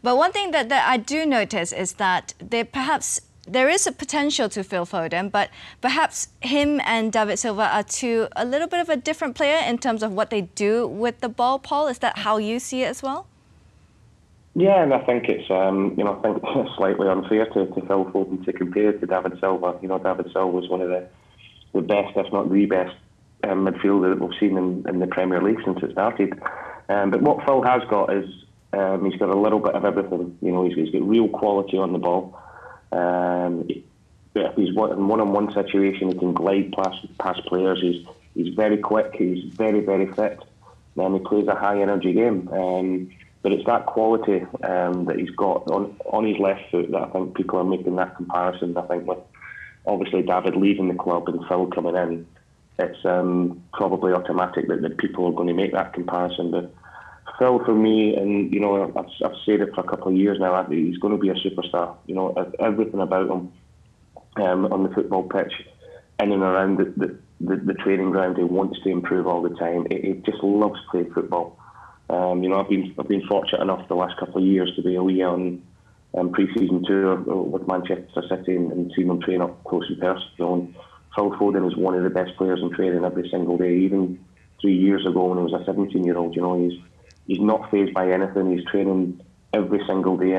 But one thing that I do notice is that there is a potential to Phil Foden, but perhaps him and David Silva are a little bit of a different player in terms of what they do with the ball. Paul, is that how you see it as well? Yeah, and I think it's I think it's slightly unfair to Phil Foden to compare to David Silva. David Silva was one of the best, if not the best, midfielder that we've seen in the Premier League since it started. But what Phil has got is he's got a little bit of everything. He's got real quality on the ball. If he's in one-on-one situation, he can glide past players. He's very quick. He's very, very fit. And he plays a high-energy game. But it's that quality that he's got on his left foot that I think people are making that comparison. I think with obviously David leaving the club and Phil coming in, it's probably automatic that people are going to make that comparison. But Phil, for me, and I've said it for a couple of years now, he's going to be a superstar. Everything about him on the football pitch, in and around the training ground, he wants to improve all the time. He just loves playing football. I've been fortunate enough the last couple of years to be away on pre-season tour with Manchester City and seen them train up close and personal. And Phil Foden is one of the best players in training every single day. Even 3 years ago when he was a 17-year-old, he's not fazed by anything. He's training every single day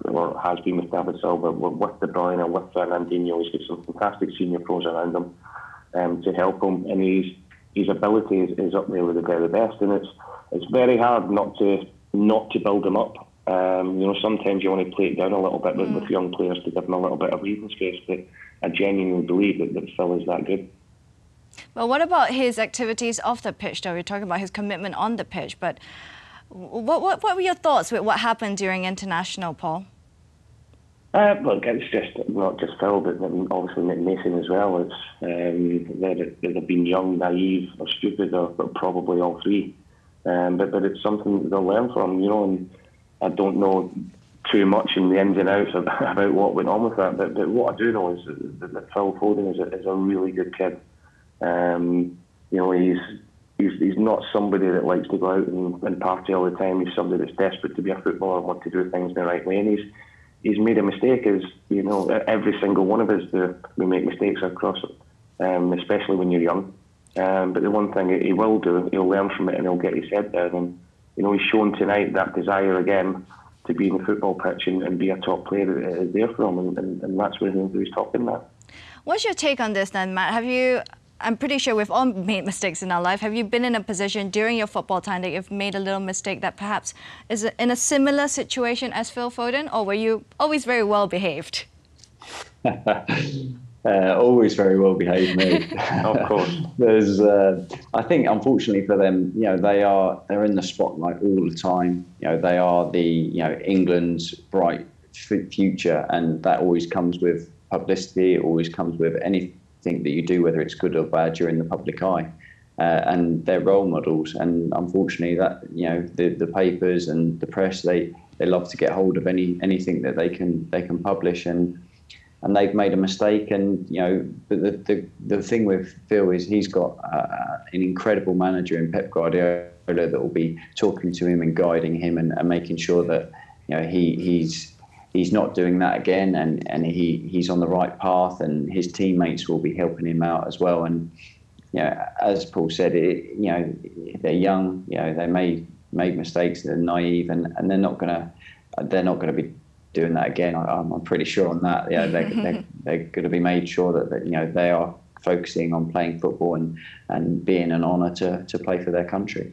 or has been with David Silva, with De Bruyne, with Fernandinho. He's got some fantastic senior pros around him to help him, and his ability is up there with the very best. And it's very hard not to build him up. Sometimes you want to play it down a little bit with young players to give them a little bit of breathing space, but I genuinely believe that Phil is that good. Well, what about his activities off the pitch, though? We're talking about his commitment on the pitch, but what were your thoughts with what happened during international, Paul? Look, it's just not just Phil, but obviously Mason as well. It's they've been young, naive, or stupid, or probably all three. But it's something that they'll learn from, and I don't know too much in the ins and outs about what went on with that. But what I do know is that Phil Foden is a really good kid. He's not somebody that likes to go out and party all the time. He's somebody that's desperate to be a footballer and want to do things the right way. And he's made a mistake, as every single one of us do. We make mistakes across it, especially when you're young. But the one thing he will do, he'll learn from it and he'll get his head down. And he's shown tonight that desire again to be in the football pitch and be a top player is there for him, and that's where he's talking now. What's your take on this then, Matt? I'm pretty sure we've all made mistakes in our life. Have you been in a position during your football time that you've made a little mistake that perhaps is in a similar situation as Phil Foden, or were you always very well behaved? Always very well behaved, mate. Of course. I think, unfortunately for them, they're in the spotlight all the time. They are England's bright future, and that always comes with publicity. It always comes with anything that you do, whether it's good or bad. You're in the public eye, and they're role models. And unfortunately, that the papers and the press, they love to get hold of anything that they can publish, and they've made a mistake. And but the thing with Phil is he's got an incredible manager in Pep Guardiola that will be talking to him and guiding him and making sure that he's not doing that again, and he's on the right path, and his teammates will be helping him out as well. And as Paul said, they're young, they made mistakes, they're naive, and they're not gonna be doing that again. I'm pretty sure on that. They're going to be made sure that they are focusing on playing football and being an honour to play for their country.